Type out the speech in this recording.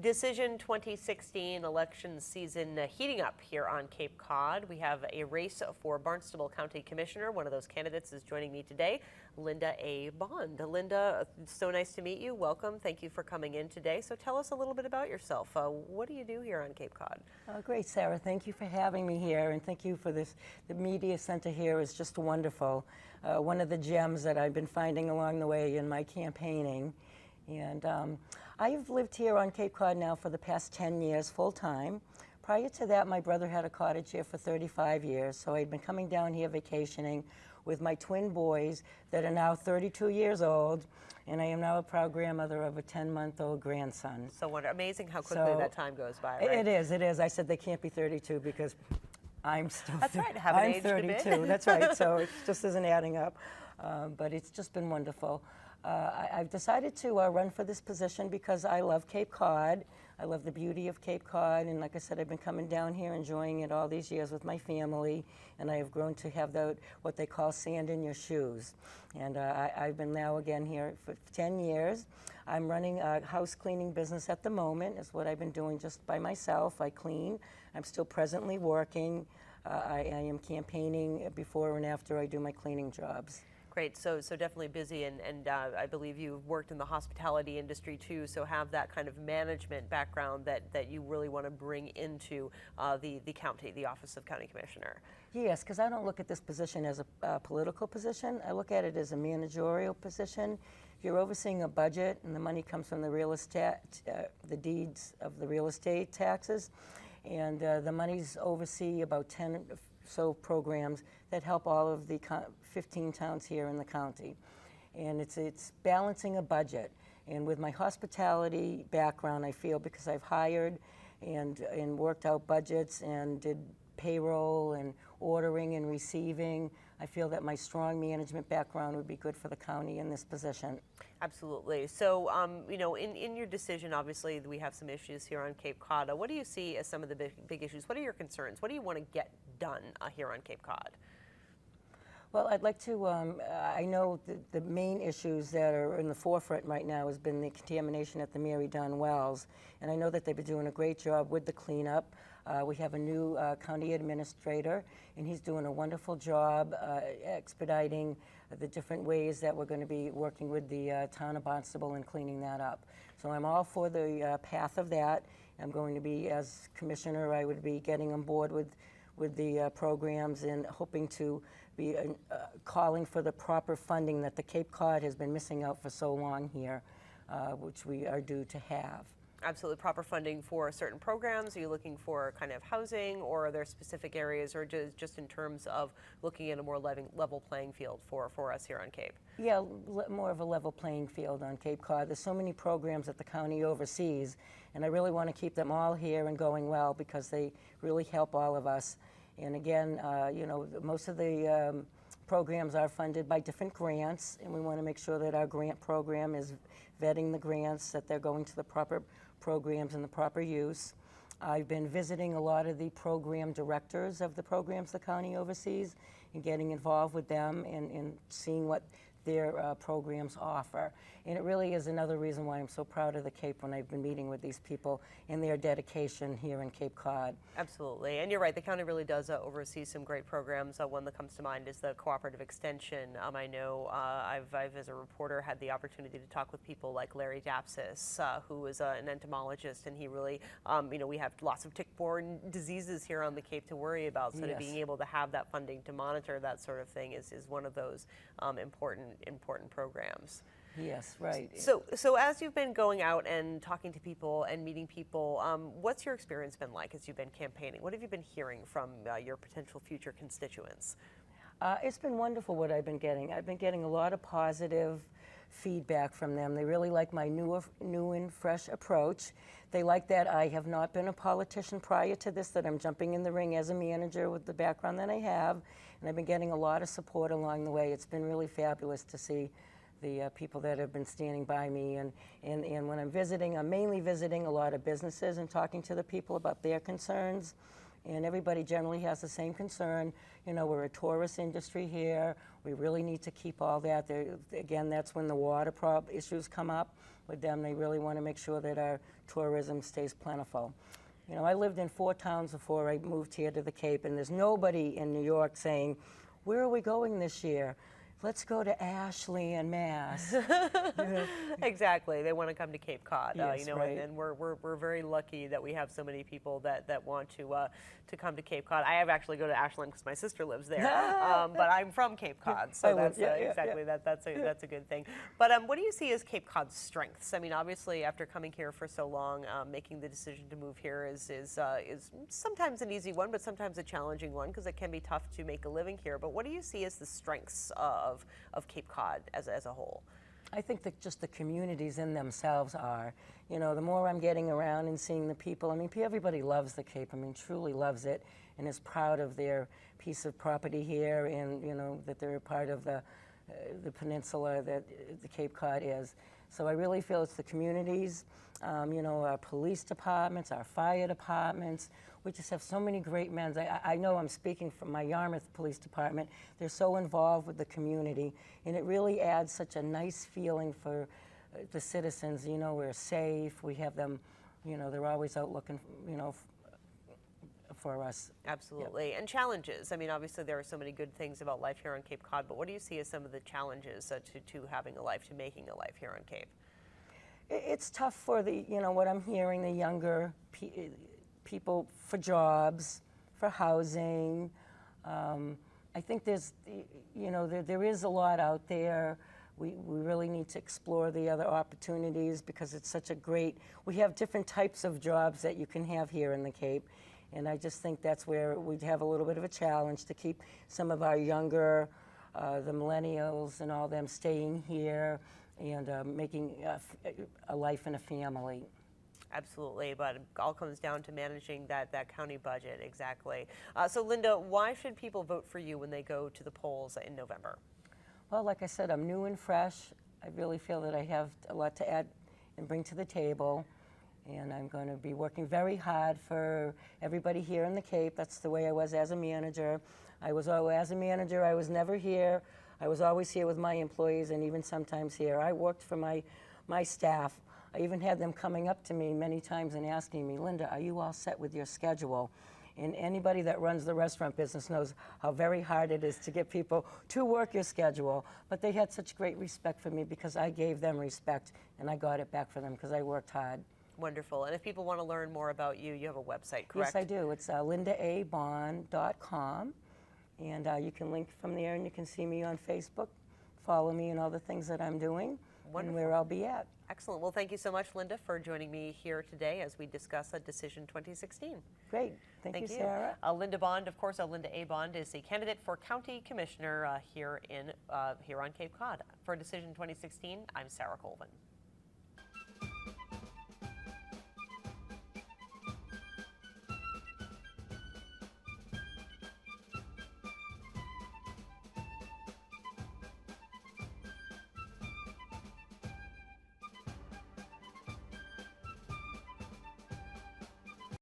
Decision 2016 election season heating up here on Cape Cod. We have a race for Barnstable County Commissioner. One of those candidates is joining me today, Linda A. Bond. Linda, so nice to meet you. Welcome. Thank you for coming in today. So tell us a little bit about yourself. What do you do here on Cape Cod? Great, Sarah. Thank you for having me here, and thank you for this. The media center here is just wonderful. One of the gems that I've been finding along the way in my campaigning. And I've lived here on Cape Cod now for the past 10 years full-time. Prior to that, my brother had a cottage here for 35 years, so I'd been coming down here vacationing with my twin boys that are now 32 years old, and I am now a proud grandmother of a 10-month-old grandson. So amazing how quickly that time goes by, right? It is. I said they can't be 32 because I'm still That's right, haven't aged 32. a bit. That's right, so it just isn't adding up. But it's just been wonderful. I've decided to run for this position because I love Cape Cod. I love the beauty of Cape Cod, and like I said, I've been coming down here enjoying it all these years with my family, and I have grown to have what they call sand in your shoes. And I've been now again here for 10 years. I'm running a house cleaning business at the moment, is what I've been doing just by myself. I clean. I'm still presently working. I am campaigning before and after I do my cleaning jobs. Great, so definitely busy, and I believe you've worked in the hospitality industry too, so have that kind of management background that you really want to bring into the county, the Office of County Commissioner. Yes, because I don't look at this position as a political position. I look at it as a managerial position. You're overseeing a budget, and the money comes from the real estate, the deeds of the real estate taxes, and the monies oversee about 10 so programs that help all of the 15 towns here in the county. And it's balancing a budget. And with my hospitality background, I feel, because I've hired and worked out budgets and did payroll and ordering and receiving, I feel that my strong management background would be good for the county in this position. Absolutely. So, you know, in your decision, obviously, we have some issues here on Cape Cod. What do you see as some of the big issues? What are your concerns? What do you want to get done here on Cape Cod? Well, I'd like to, I know the main issues that are in the forefront right now has been the contamination at the Mary Dunn Wells, and I know that they've been doing a great job with the cleanup. We have a new county administrator, and he's doing a wonderful job expediting the different ways that we're going to be working with the town of Barnstable and cleaning that up. So I'm all for the path of that. I'm going to be, as commissioner, I would be getting on board with the programs and hoping to be calling for the proper funding that the Cape Cod has been missing out for so long here, which we are due to have. Absolutely. Proper funding for certain programs? Are you looking for kind of housing, or are there specific areas, or just in terms of looking at a more level playing field for us here on Cape? Yeah, more of a level playing field on Cape Cod. There's so many programs that the county oversees, and I really want to keep them all here and going well because they really help all of us. And again, you know, most of the programs are funded by different grants, and we want to make sure that our grant program is vetting the grants, that they're going to the proper programs and the proper use. I've been visiting a lot of the program directors of the programs the county oversees and getting involved with them and seeing what their programs offer. And it really is another reason why I'm so proud of the Cape when I've been meeting with these people and their dedication here in Cape Cod. Absolutely, and you're right, the county really does oversee some great programs. One that comes to mind is the Cooperative Extension. I know I've, as a reporter, had the opportunity to talk with people like Larry Dapsis, who is an entomologist, and he really, you know, we have lots of tick-borne diseases here on the Cape to worry about, so yes. being able to have that funding to monitor that sort of thing is one of those important programs. Yes, right. So as you've been going out and talking to people and meeting people, what's your experience been like as you've been campaigning? What have you been hearing from your potential future constituents? It's been wonderful what I've been getting. I've been getting a lot of positive feedback from them. They really like my new and fresh approach. They like that I have not been a politician prior to this, that I'm jumping in the ring as a manager with the background that I have, and I've been getting a lot of support along the way. It's been really fabulous to see the people that have been standing by me, and when I'm visiting, I'm mainly visiting a lot of businesses and talking to the people about their concerns, and everybody generally has the same concern. You know, we're a tourist industry here. We really need to keep all that. Again, that's when the water issues come up with them. They really want to make sure that our tourism stays plentiful. You know, I lived in 4 towns before I moved here to the Cape, and there's nobody in New York saying, where are we going this year? Let's go to Ashland, Mass. Exactly. They want to come to Cape Cod, Yes, you know, right. and we're very lucky that we have so many people that want to come to Cape Cod. I have actually go to Ashland because my sister lives there, but I'm from Cape Cod, so that's exactly that's a good thing. But what do you see as Cape Cod's strengths? I mean, obviously, after coming here for so long, making the decision to move here is sometimes an easy one, but sometimes a challenging one because it can be tough to make a living here. But what do you see as the strengths of Cape Cod as a whole? I think that just the communities in themselves are. You know, the more I'm getting around and seeing the people, I mean, everybody loves the Cape. I mean, truly loves it and is proud of their piece of property here and, you know, that they're a part of the peninsula that the Cape Cod is. So I really feel it's the communities, you know, our police departments, our fire departments. We just have so many great men. I know I'm speaking from my Yarmouth Police Department. They're so involved with the community, and it really adds such a nice feeling for the citizens. You know, we're safe. We have them, you know, they're always out looking, you know, for us. Absolutely. Yep. And challenges. I mean, obviously there are so many good things about life here on Cape Cod, but what do you see as some of the challenges to having a life, to making a life here on Cape? It's tough for the, you know, what I'm hearing, the younger people for jobs, for housing. I think there's, you know, there is a lot out there. We really need to explore the other opportunities because it's such a great, we have different types of jobs that you can have here in the Cape. And I just think that's where we'd have a little bit of a challenge to keep some of our younger, the millennials and all them staying here and making a life and a family. Absolutely, but it all comes down to managing that county budget, exactly. So Linda, why should people vote for you when they go to the polls in November? Well, like I said, I'm new and fresh. I really feel that I have a lot to add and bring to the table. And I'm going to be working very hard for everybody here in the Cape. That's the way I was as a manager. As a manager, I was never here. I was always here with my employees and even sometimes here. I worked for my staff. I even had them coming up to me many times and asking me, Linda, are you all set with your schedule? And anybody that runs the restaurant business knows how very hard it is to get people to work your schedule. But they had such great respect for me because I gave them respect and I got it back for them because I worked hard. Wonderful. And if people want to learn more about you, you have a website, correct? Yes, I do. It's lindaabond.com. And you can link from there and you can see me on Facebook, follow me and all the things that I'm doing. Wonderful. And where I'll be at. Excellent. Well, thank you so much, Linda, for joining me here today as we discuss a Decision 2016. Great. Thank you, Sarah. Linda Bond, of course, Linda A. Bond is a candidate for County Commissioner here on Cape Cod. For Decision 2016, I'm Sarah Colvin.